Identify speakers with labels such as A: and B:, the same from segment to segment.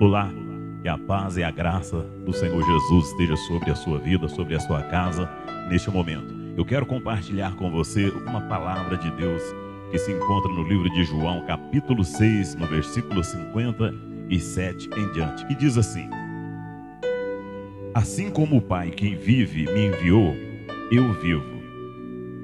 A: Olá, que a paz e a graça do Senhor Jesus esteja sobre a sua vida, sobre a sua casa, neste momento. Eu quero compartilhar com você uma palavra de Deus que se encontra no livro de João, capítulo 6, no versículo 57 em diante, que diz assim: Assim como o Pai que vive me enviou, eu vivo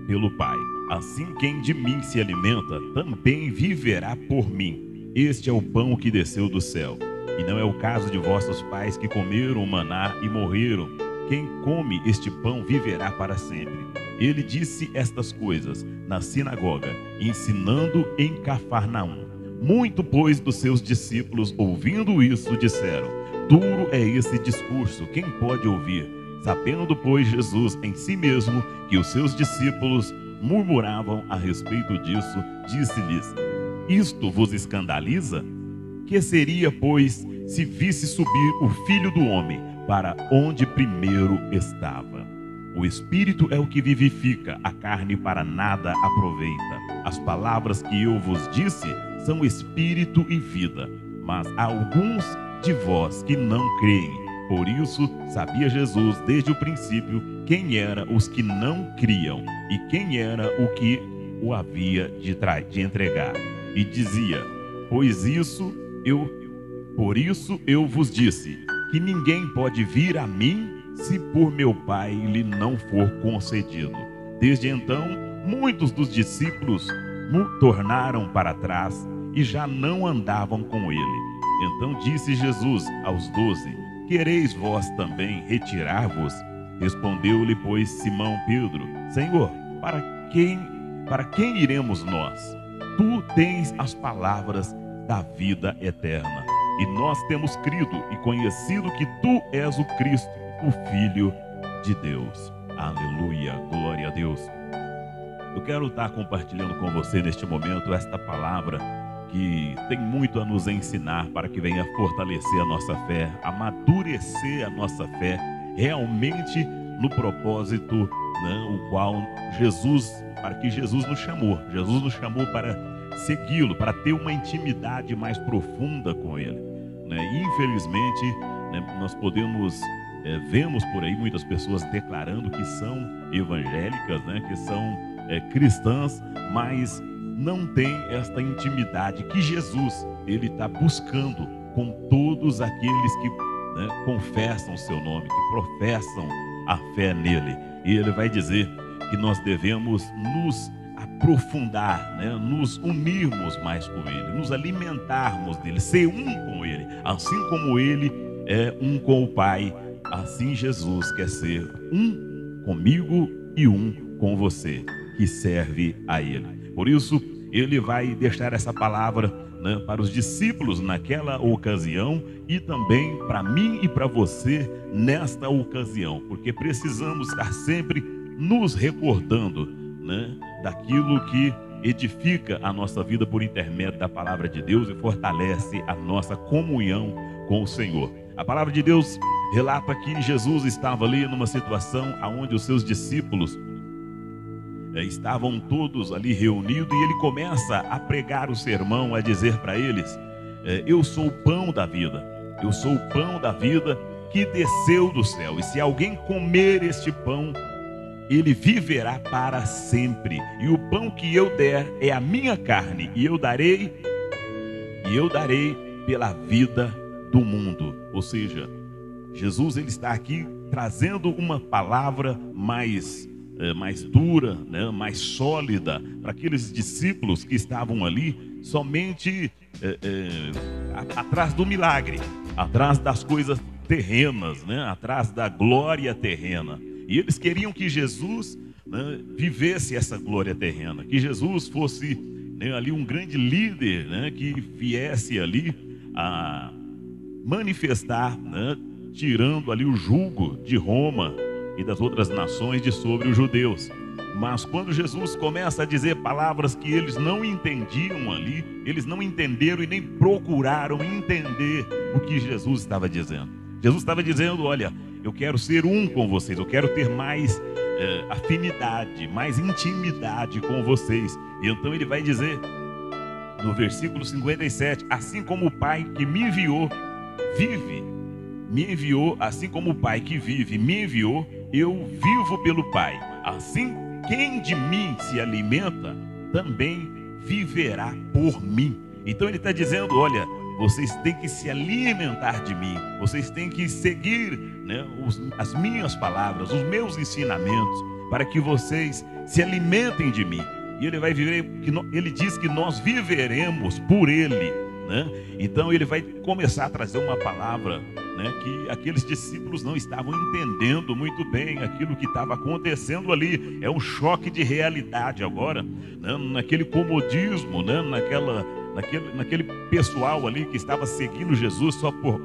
A: pelo Pai. Assim quem de mim se alimenta, também viverá por mim. Este é o pão que desceu do céu. E não é o caso de vossos pais que comeram o maná e morreram. Quem come este pão viverá para sempre. Ele disse estas coisas na sinagoga, ensinando em Cafarnaum. Muito, pois, dos seus discípulos, ouvindo isso, disseram: Duro é esse discurso, quem pode ouvir? Sabendo, pois, Jesus em si mesmo que os seus discípulos murmuravam a respeito disso, disse-lhes: Isto vos escandaliza? Que seria, pois, se visse subir o Filho do Homem para onde primeiro estava? O Espírito é o que vivifica, a carne para nada aproveita. As palavras que eu vos disse são Espírito e vida, mas há alguns de vós que não creem. Por isso, sabia Jesus desde o princípio quem eram os que não criam e quem era o que o havia de entregar. E dizia: Por isso eu vos disse, que ninguém pode vir a mim se por meu Pai lhe não for concedido. Desde então, muitos dos discípulos tornaram para trás e já não andavam com ele. Então disse Jesus aos 12: Quereis vós também retirar-vos? Respondeu-lhe, pois, Simão Pedro: Senhor, para quem iremos nós? Tu tens as palavras da vida eterna. E nós temos crido e conhecido que tu és o Cristo, o Filho de Deus. Aleluia, glória a Deus. Eu quero estar compartilhando com você neste momento esta palavra que tem muito a nos ensinar para que venha fortalecer a nossa fé, amadurecer a nossa fé realmente no propósito, o qual para que Jesus nos chamou. Jesus nos chamou para segui-lo, para ter uma intimidade mais profunda com ele. E infelizmente, nós vemos por aí muitas pessoas declarando que são evangélicas, que são cristãs, mas não tem esta intimidade que Jesus ele está buscando com todos aqueles que confessam o seu nome, que professam a fé nele. E ele vai dizer que nós devemos nos aprofundar, nos unirmos mais com ele, nos alimentarmos dele, ser um com ele, assim como ele é um com o Pai. Assim Jesus quer ser um comigo e um com você, que serve a ele. Por isso ele vai deixar essa palavra para os discípulos naquela ocasião e também para mim e para você nesta ocasião, porque precisamos estar sempre nos recordando daquilo que edifica a nossa vida por intermédio da palavra de Deus e fortalece a nossa comunhão com o Senhor. A palavra de Deus relata que Jesus estava ali numa situação onde os seus discípulos estavam todos ali reunidos e ele começa a pregar o sermão, a dizer para eles: eu sou o pão da vida, eu sou o pão da vida que desceu do céu, e se alguém comer este pão, ele viverá para sempre. E o pão que eu der é a minha carne, e eu darei pela vida do mundo. Ou seja, Jesus ele está aqui trazendo uma palavra mais dura, mais sólida para aqueles discípulos que estavam ali somente atrás do milagre, atrás das coisas terrenas, atrás da glória terrena. E eles queriam que Jesus vivesse essa glória terrena, que Jesus fosse ali um grande líder, que viesse ali a manifestar, tirando ali o jugo de Roma e das outras nações de sobre os judeus. Mas quando Jesus começa a dizer palavras que eles não entendiam ali, eles não entenderam e nem procuraram entender o que Jesus estava dizendo. Jesus estava dizendo: olha, eu quero ser um com vocês, eu quero ter mais afinidade, mais intimidade com vocês. E então ele vai dizer no versículo 57: assim como o Pai que me enviou vive, me enviou, assim como o Pai que vive me enviou, eu vivo pelo Pai. Assim, quem de mim se alimenta, também viverá por mim. Então ele está dizendo, olha, vocês têm que se alimentar de mim, vocês têm que seguir, né, as minhas palavras, os meus ensinamentos, para que vocês se alimentem de mim. E ele vai viver, ele diz que nós viveremos por ele, né? Então ele vai começar a trazer uma palavra, né, que aqueles discípulos não estavam entendendo muito bem aquilo que estava acontecendo ali. É um choque de realidade agora, né, naquele comodismo, né, naquele pessoal ali que estava seguindo Jesus só por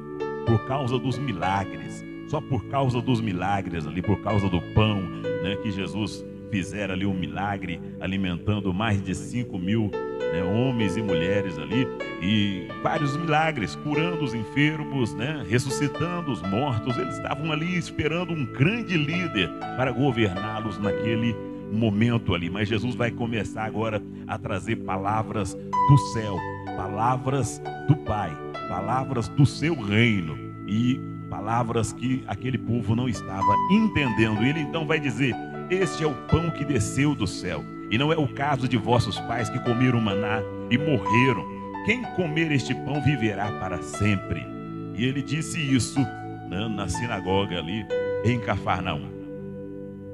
A: causa dos milagres, só por causa dos milagres ali, por causa do pão, né, que Jesus fizera ali um milagre, alimentando mais de 5.000, né, homens e mulheres ali, e vários milagres, curando os enfermos, né, ressuscitando os mortos. Eles estavam ali esperando um grande líder para governá-los naquele momento ali. Mas Jesus vai começar agora a trazer palavras do céu, palavras do Pai, palavras do seu reino, e palavras que aquele povo não estava entendendo. Ele então vai dizer: este é o pão que desceu do céu, e não é o caso de vossos pais que comeram maná e morreram. Quem comer este pão viverá para sempre. E ele disse isso, né, na sinagoga ali em Cafarnaum.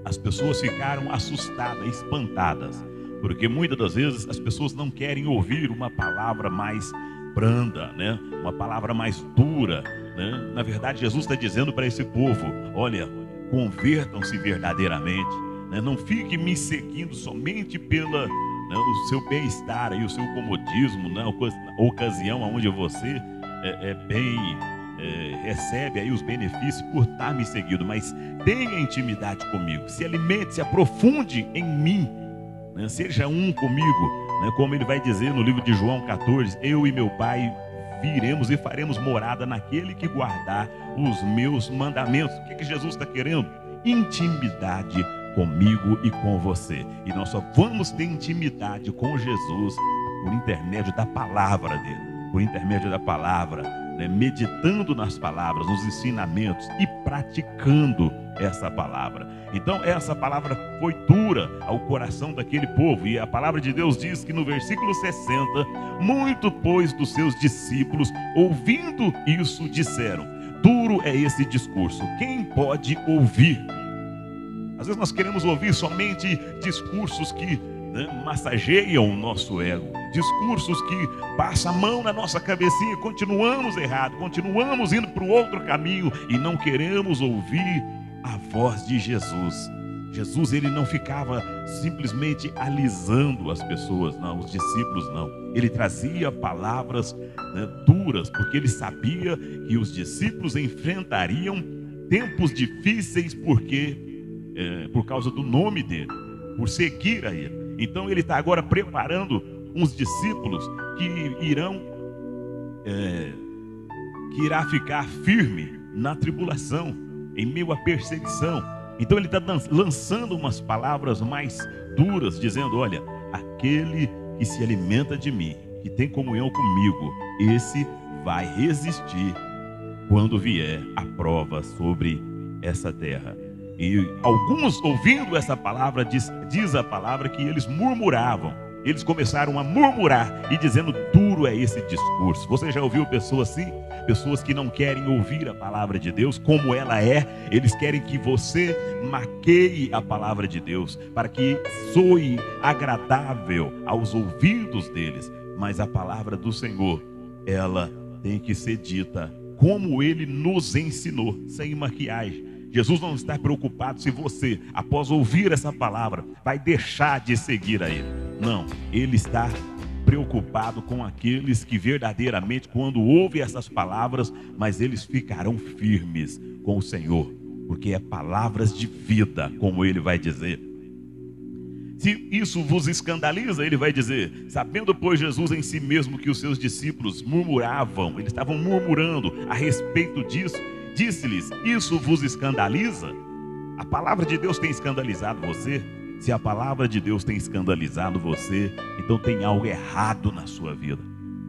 A: As pessoas ficaram assustadas, espantadas, porque muitas das vezes as pessoas não querem ouvir uma palavra mais branda, né, uma palavra mais dura, né? Na verdade, Jesus está dizendo para esse povo: olha, convertam-se verdadeiramente, né? Não fique me seguindo somente pela, né, o seu bem-estar e o seu comodismo, né? A ocasião onde você recebe aí os benefícios por estar me seguindo, mas tenha intimidade comigo, se alimente, se aprofunde em mim, né? Seja um comigo, né? Como ele vai dizer no livro de João 14: eu e meu Pai viremos e faremos morada naquele que guardar os meus mandamentos. O que Jesus está querendo? Intimidade comigo e com você. E nós só vamos ter intimidade com Jesus por intermédio da palavra dele, por intermédio da palavra, né? Meditando nas palavras, nos ensinamentos e praticando essa palavra. Então essa palavra foi dura ao coração daquele povo, e a palavra de Deus diz que no versículo 60, muito pois dos seus discípulos, ouvindo isso, disseram: duro é esse discurso, quem pode ouvir? Às vezes nós queremos ouvir somente discursos que, né, massageiam o nosso ego, discursos que passam a mão na nossa cabecinha, continuamos errados, continuamos indo para o outro caminho e não queremos ouvir a voz de Jesus. Jesus, ele não ficava simplesmente alisando as pessoas, não, os discípulos não. Ele trazia palavras, né, duras, porque ele sabia que os discípulos enfrentariam tempos difíceis, por causa do nome dele, por seguir a ele. Então ele está agora preparando uns discípulos que irá ficar firme na tribulação, em meio à perseguição. Então ele está lançando umas palavras mais duras, dizendo: olha, aquele que se alimenta de mim, que tem comunhão comigo, esse vai resistir quando vier a prova sobre essa terra. E alguns, ouvindo essa palavra, diz a palavra que eles murmuravam. Eles começaram a murmurar e dizendo: duro é esse discurso. Você já ouviu pessoas assim? Pessoas que não querem ouvir a palavra de Deus como ela é. Eles querem que você maqueie a palavra de Deus para que soe agradável aos ouvidos deles. Mas a palavra do Senhor, ela tem que ser dita como ele nos ensinou, sem maquiagem. Jesus não está preocupado se você, após ouvir essa palavra, vai deixar de seguir a ele. Não, ele está preocupado com aqueles que verdadeiramente, quando ouvem essas palavras, mas eles ficarão firmes com o Senhor, porque é palavras de vida, como ele vai dizer. Se isso vos escandaliza, ele vai dizer: sabendo, pois, Jesus em si mesmo que os seus discípulos murmuravam, eles estavam murmurando a respeito disso, disse-lhes: isso vos escandaliza? A palavra de Deus tem escandalizado você? Se a palavra de Deus tem escandalizado você, então tem algo errado na sua vida.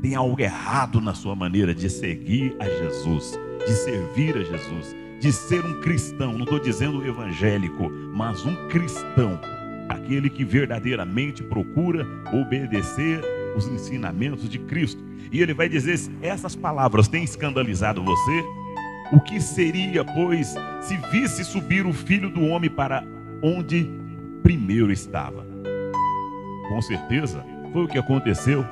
A: tem algo errado na sua maneira de seguir a Jesus, de servir a Jesus, de ser um cristão. Não estou dizendo evangélico, mas um cristão, aquele que verdadeiramente procura obedecer os ensinamentos de Cristo. E ele vai dizer: essas palavras têm escandalizado você? O que seria, pois, se visse subir o Filho do Homem para onde primeiro estava? Com certeza foi o que aconteceu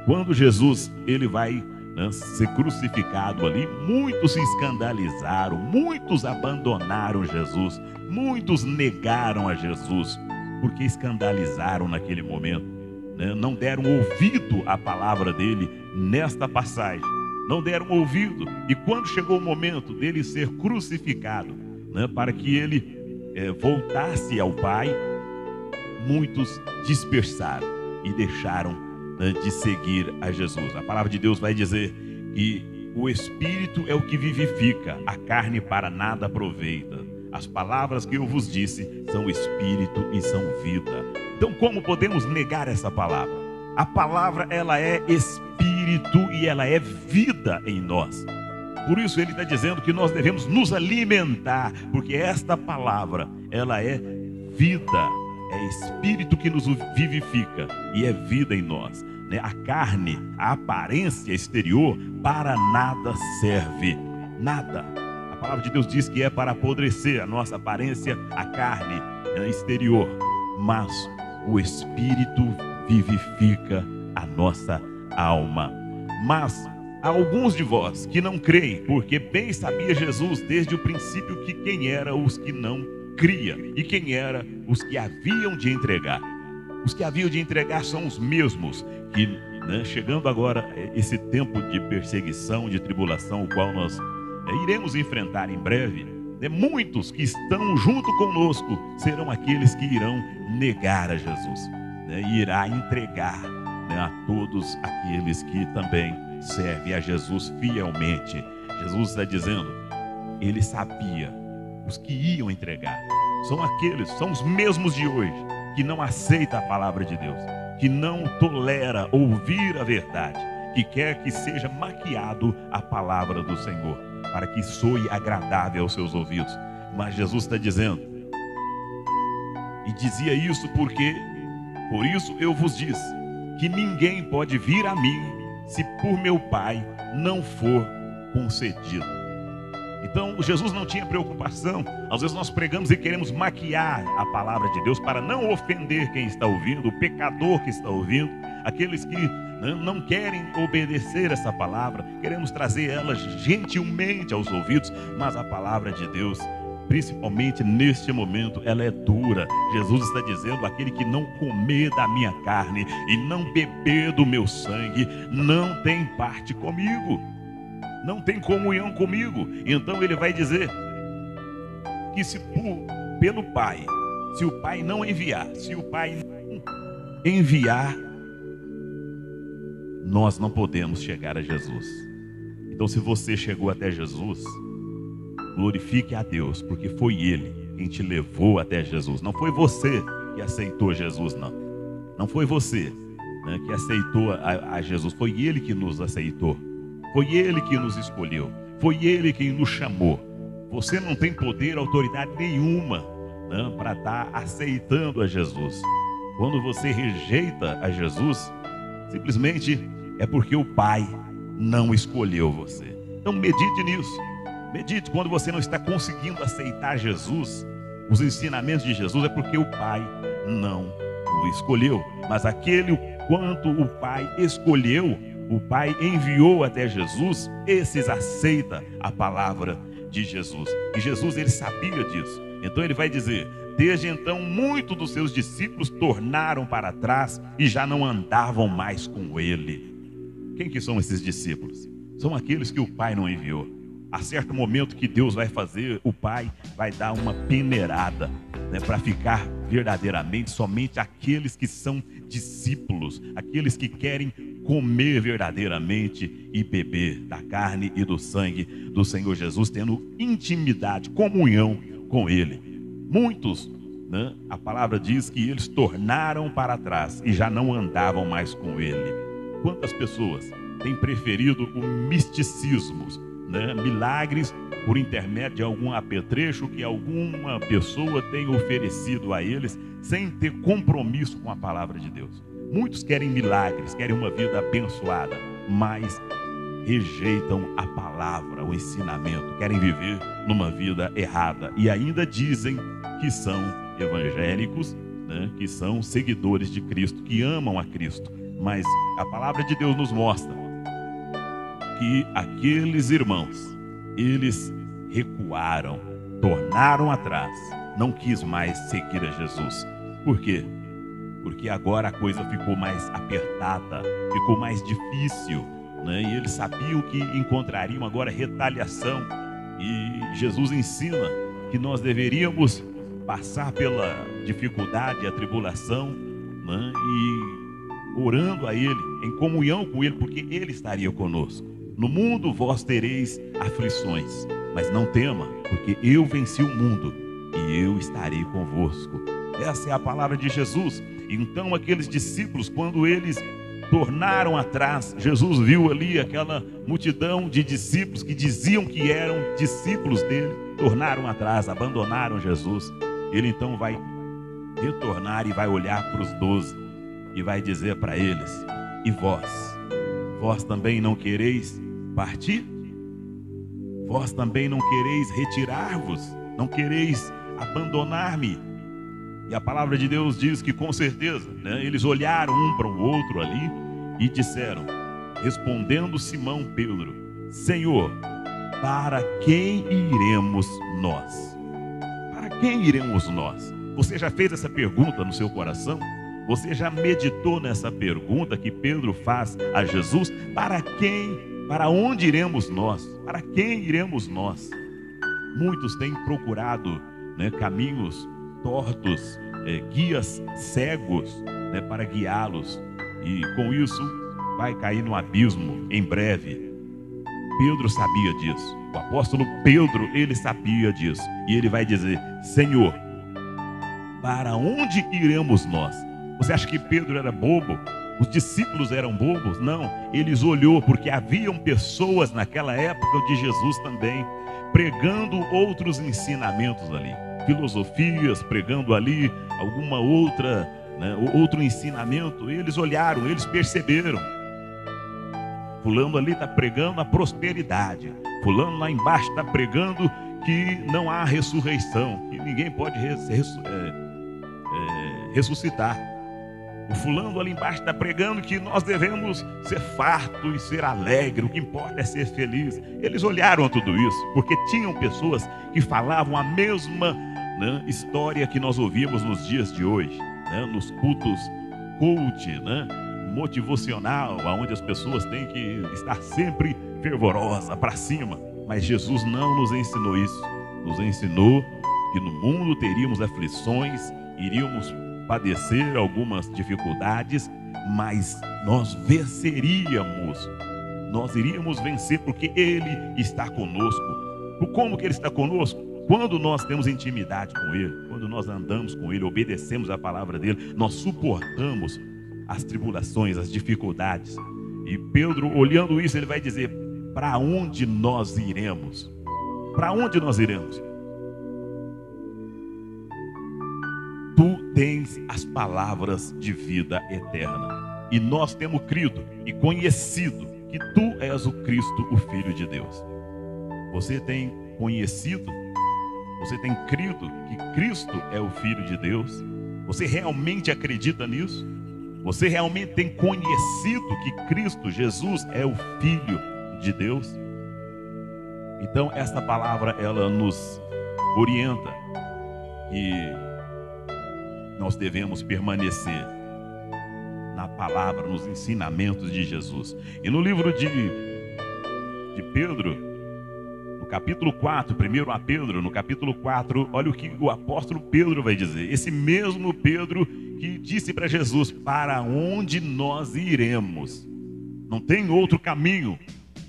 A: quando Jesus ele vai ser crucificado ali. Muitos se escandalizaram, muitos abandonaram Jesus, muitos negaram a Jesus, porque escandalizaram naquele momento, não deram ouvido à palavra dele nesta passagem, não deram ouvido. E quando chegou o momento dele ser crucificado, para que ele voltasse ao Pai, muitos dispersaram e deixaram de seguir a Jesus. A palavra de Deus vai dizer que o Espírito é o que vivifica, a carne para nada aproveita. As palavras que eu vos disse são Espírito e são vida. Então, como podemos negar essa palavra? A palavra, ela é Espírito e ela é vida em nós. Por isso ele está dizendo que nós devemos nos alimentar, porque esta palavra, ela é vida, é Espírito que nos vivifica e é vida em nós. A carne, a aparência exterior, para nada serve, nada. A palavra de Deus diz que é para apodrecer a nossa aparência, a carne exterior, mas o Espírito vivifica a nossa alma. Mas há alguns de vós que não creem, porque bem sabia Jesus desde o princípio que quem eram os que não cria e quem eram os que haviam de entregar. Os que haviam de entregar são os mesmos que, chegando agora esse tempo de perseguição, de tribulação, o qual nós iremos enfrentar em breve, muitos que estão junto conosco serão aqueles que irão negar a Jesus, e irá entregar a todos aqueles que também servem a Jesus fielmente. Jesus está dizendo, ele sabia os que iam entregar. São aqueles, são os mesmos de hoje, que não aceita a palavra de Deus, que não tolera ouvir a verdade, que quer que seja maquiado a palavra do Senhor, para que soe agradável aos seus ouvidos. Mas Jesus está dizendo, e dizia isso porque, por isso eu vos disse, que ninguém pode vir a mim, se por meu Pai não for concedido. Então, Jesus não tinha preocupação. Às vezes nós pregamos e queremos maquiar a palavra de Deus para não ofender quem está ouvindo, o pecador que está ouvindo, aqueles que não querem obedecer essa palavra. Queremos trazer ela gentilmente aos ouvidos, mas a palavra de Deus, principalmente neste momento, ela é dura. Jesus está dizendo, aquele que não comer da minha carne e não beber do meu sangue, não tem parte comigo, não tem comunhão comigo. Então ele vai dizer que se pelo Pai, se o Pai não enviar, se o Pai não enviar, nós não podemos chegar a Jesus. Então, se você chegou até Jesus, glorifique a Deus, porque foi Ele quem te levou até Jesus. Não foi você que aceitou Jesus, não. Não foi você que aceitou a Jesus. Foi Ele que nos aceitou. Foi Ele que nos escolheu. Foi Ele quem nos chamou. Você não tem poder, autoridade nenhuma para estar aceitando a Jesus. Quando você rejeita a Jesus, simplesmente é porque o Pai não escolheu você. Então medite nisso. Medite, quando você não está conseguindo aceitar Jesus, os ensinamentos de Jesus, é porque o Pai não o escolheu. Mas aquele quanto o Pai escolheu, o Pai enviou até Jesus, esses aceita a palavra de Jesus. E Jesus, ele sabia disso. Então ele vai dizer, desde então muitos dos seus discípulos tornaram para trás e já não andavam mais com ele. Quem que são esses discípulos? São aqueles que o Pai não enviou. A certo momento que Deus vai fazer, o Pai vai dar uma peneirada, para ficar verdadeiramente somente aqueles que são discípulos, aqueles que querem comer verdadeiramente e beber da carne e do sangue do Senhor Jesus, tendo intimidade, comunhão com Ele. Muitos, a palavra diz que eles tornaram para trás e já não andavam mais com Ele. Quantas pessoas tem preferido o misticismo, né? Milagres por intermédio de algum apetrecho que alguma pessoa tem oferecido a eles, sem ter compromisso com a palavra de Deus. Muitos querem milagres, querem uma vida abençoada, mas rejeitam a palavra, o ensinamento, querem viver numa vida errada e ainda dizem que são evangélicos, né? Que são seguidores de Cristo, que amam a Cristo. Mas a palavra de Deus nos mostra que aqueles irmãos, eles recuaram, tornaram atrás, não quis mais seguir a Jesus. Por quê? Porque agora a coisa ficou mais apertada, ficou mais difícil, né? E eles sabiam que encontrariam agora retaliação. E Jesus ensina que nós deveríamos passar pela dificuldade, a tribulação, né? E orando a Ele, em comunhão com Ele, porque Ele estaria conosco. No mundo vós tereis aflições, mas não tema, porque eu venci o mundo e eu estarei convosco. Essa é a palavra de Jesus. Então aqueles discípulos, quando eles tornaram atrás, Jesus viu ali aquela multidão de discípulos que diziam que eram discípulos dele, tornaram atrás, abandonaram Jesus. Ele então vai retornar e vai olhar para os 12 e vai dizer para eles: e vós? Vós também não quereis partir? Vós também não quereis retirar-vos? Não quereis abandonar-me? E a palavra de Deus diz que com certeza, né, eles olharam um para o outro ali e disseram, respondendo Simão Pedro: Senhor, para quem iremos nós? Para quem iremos nós? Você já fez essa pergunta no seu coração? Você já meditou nessa pergunta que Pedro faz a Jesus? Para quem, para onde iremos nós? Para quem iremos nós? Muitos têm procurado, né, caminhos tortos, guias cegos, né, para guiá-los. E com isso vai cair no abismo em breve. Pedro sabia disso. O apóstolo Pedro, ele sabia disso. E ele vai dizer: Senhor, para onde iremos nós? Você acha que Pedro era bobo? Os discípulos eram bobos? Não, eles olhou porque haviam pessoas naquela época de Jesus também, pregando outros ensinamentos ali, filosofias, pregando ali alguma outra, né, outro ensinamento. Eles olharam, eles perceberam. Fulano ali está pregando a prosperidade, fulano lá embaixo está pregando que não há ressurreição, que ninguém pode ressuscitar. O fulano ali embaixo está pregando que nós devemos ser fartos e ser alegres, o que importa é ser feliz. Eles olharam tudo isso, porque tinham pessoas que falavam a mesma, né, história que nós ouvimos nos dias de hoje, né, nos cultos coach, né, motivacional, onde as pessoas têm que estar sempre fervorosa, para cima. Mas Jesus não nos ensinou isso. Nos ensinou que no mundo teríamos aflições, iríamos padecer algumas dificuldades, mas nós venceríamos. Nós iríamos vencer porque Ele está conosco. Como que Ele está conosco? Quando nós temos intimidade com Ele, quando nós andamos com Ele, obedecemos a palavra dEle, nós suportamos as tribulações, as dificuldades. E Pedro, olhando isso, ele vai dizer: para onde nós iremos? Para onde nós iremos? Tu tens as palavras de vida eterna, e nós temos crido e conhecido que Tu és o Cristo, o Filho de Deus. Você tem conhecido? Você tem crido que Cristo é o Filho de Deus? Você realmente acredita nisso? Você realmente tem conhecido que Cristo Jesus é o Filho de Deus? Então esta palavra, ela nos orienta que nós devemos permanecer na palavra, nos ensinamentos de Jesus. E no livro de Pedro, no capítulo 4, 1 Pedro, no capítulo 4, olha o que o apóstolo Pedro vai dizer. Esse mesmo Pedro que disse para Jesus: para onde nós iremos? Não tem outro caminho.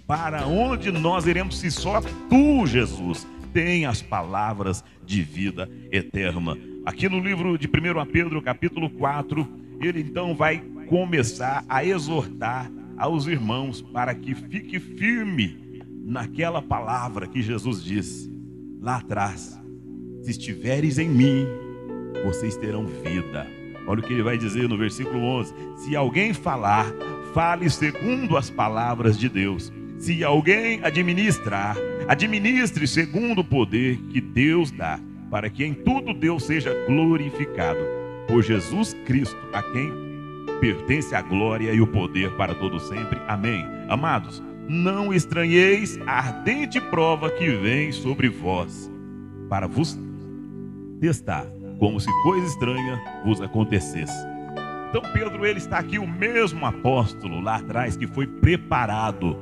A: Para onde nós iremos se só Tu, Jesus, tem as palavras de vida eterna? Aqui no livro de 1 Pedro, capítulo 4, ele então vai começar a exortar aos irmãos para que fique firme naquela palavra que Jesus disse lá atrás: se estiveres em mim, vocês terão vida. Olha o que ele vai dizer no versículo 11: se alguém falar, fale segundo as palavras de Deus. Se alguém administrar, administre segundo o poder que Deus dá, para que em tudo Deus seja glorificado por Jesus Cristo, a quem pertence a glória e o poder para todo sempre. Amém. Amados, não estranheis a ardente prova que vem sobre vós, para vos testar, como se coisa estranha vos acontecesse. Então Pedro, ele está aqui, o mesmo apóstolo lá atrás que foi preparado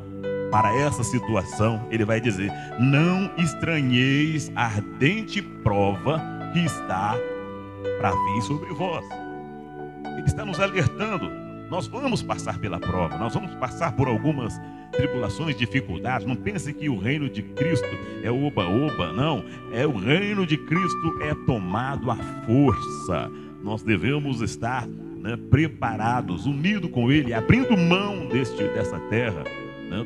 A: para essa situação. Ele vai dizer: não estranheis a ardente prova que está para vir sobre vós. Ele está nos alertando. Nós vamos passar pela prova, nós vamos passar por algumas tribulações, dificuldades. Não pense que o reino de Cristo é oba-oba, não. É o reino de Cristo é tomado à força. Nós devemos estar, preparados, unidos com Ele, abrindo mão dessa terra,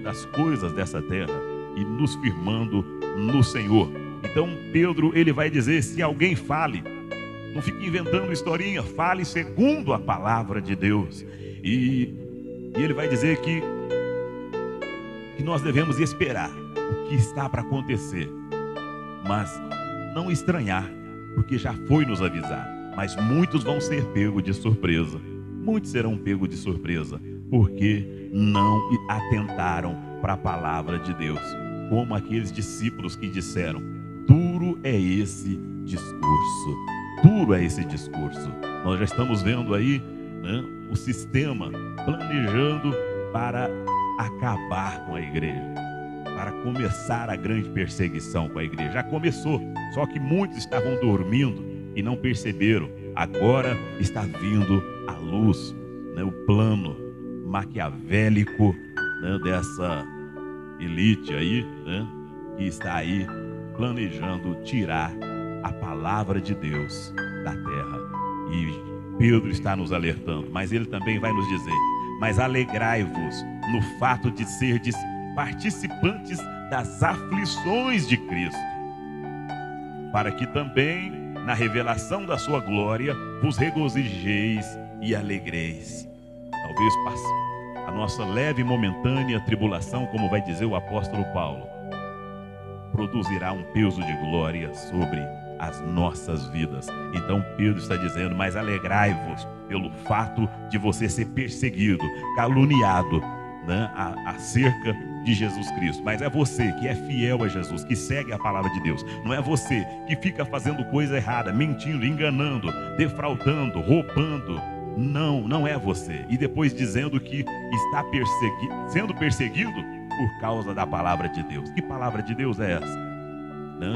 A: das coisas dessa terra, e nos firmando no Senhor. Então Pedro, ele vai dizer: se alguém fale, não fique inventando historinha, fale segundo a palavra de Deus. E ele vai dizer que nós devemos esperar o que está para acontecer, mas não estranhar, porque já foi nos avisar. Mas muitos vão ser pegos de surpresa. Muitos serão pegos de surpresa, porque não atentaram para a palavra de Deus. Como aqueles discípulos que disseram: duro é esse discurso. Duro é esse discurso. Nós já estamos vendo aí, o sistema planejando para acabar com a igreja, para começar a grande perseguição com a igreja. Já começou, só que muitos estavam dormindo e não perceberam. Agora está vindo à luz, o plano maquiavélico, dessa elite aí, que está aí planejando tirar a palavra de Deus da terra. E Pedro está nos alertando, mas ele também vai nos dizer: mas alegrai-vos no fato de serdes participantes das aflições de Cristo, para que também na revelação da sua glória vos regozijeis e alegreis. Talvez a nossa leve e momentânea tribulação, como vai dizer o apóstolo Paulo, produzirá um peso de glória sobre as nossas vidas. Então Pedro está dizendo: mas alegrai-vos pelo fato de você ser perseguido, caluniado, acerca de Jesus Cristo. Mas é você que é fiel a Jesus, que segue a palavra de Deus. Não é você que fica fazendo coisa errada, mentindo, enganando, defraudando, roubando. Não é você. E depois dizendo que está sendo perseguido por causa da palavra de Deus. Que palavra de Deus é essa?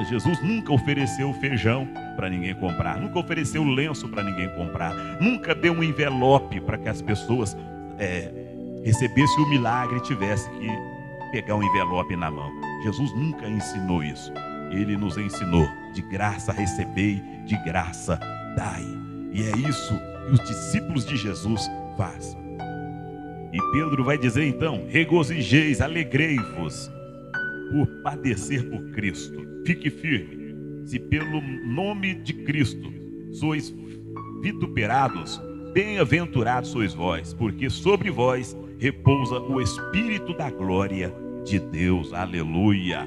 A: Jesus nunca ofereceu feijão para ninguém comprar, nunca ofereceu lenço para ninguém comprar, nunca deu um envelope para que as pessoas recebessem o milagre e tivessem que pegar um envelope na mão. Jesus nunca ensinou isso. Ele nos ensinou: de graça recebei, de graça dai. E é isso que os discípulos de Jesus fazem. E Pedro vai dizer então: regozijeis, alegrei-vos por padecer por Cristo. Fique firme. Se pelo nome de Cristo sois vituperados, bem-aventurados sois vós, porque sobre vós repousa o Espírito da glória de Deus. Aleluia.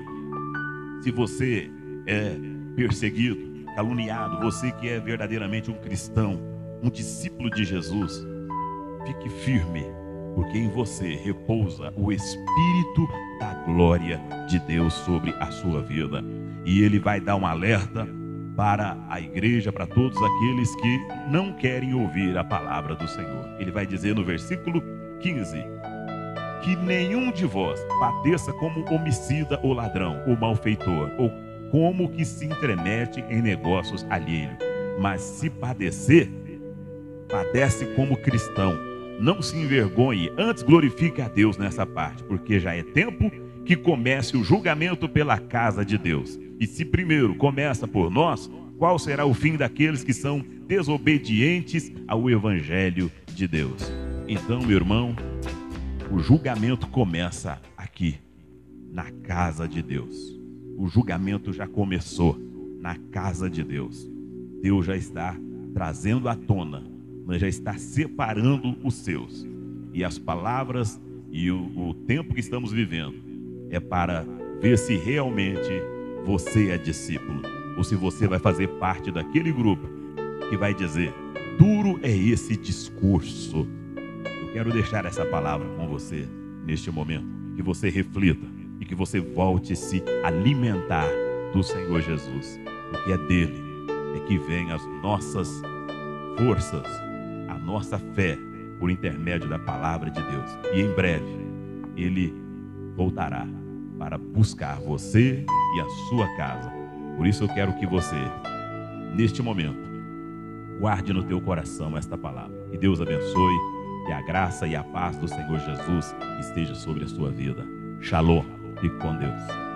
A: Se você é perseguido, caluniado, você que é verdadeiramente um cristão, um discípulo de Jesus, fique firme, porque em você repousa o Espírito da glória de Deus sobre a sua vida. E ele vai dar um alerta para a igreja, para todos aqueles que não querem ouvir a palavra do Senhor. Ele vai dizer no versículo 15: que nenhum de vós padeça como homicida ou ladrão, ou malfeitor, ou como que se intromete em negócios alheios. Mas se padecer, padece como cristão. Não se envergonhe, antes glorifique a Deus nessa parte, porque já é tempo que comece o julgamento pela casa de Deus. E se primeiro começa por nós, qual será o fim daqueles que são desobedientes ao Evangelho de Deus? Então, meu irmão, O julgamento começa aqui, na casa de Deus. O julgamento já começou na casa de Deus. Deus já está trazendo à tona, mas já está separando os seus. E as palavras e o tempo que estamos vivendo é para ver se realmente você é discípulo, ou se você vai fazer parte daquele grupo que vai dizer: duro é esse discurso. Eu quero deixar essa palavra com você neste momento, que você reflita e que você volte a se alimentar do Senhor Jesus, porque é dele é que vem as nossas forças, a nossa fé, por intermédio da palavra de Deus. E em breve ele voltará para buscar você e a sua casa. Por isso eu quero que você, neste momento, guarde no teu coração esta palavra. Que Deus abençoe, que a graça e a paz do Senhor Jesus esteja sobre a sua vida. Shalom. Fique com Deus.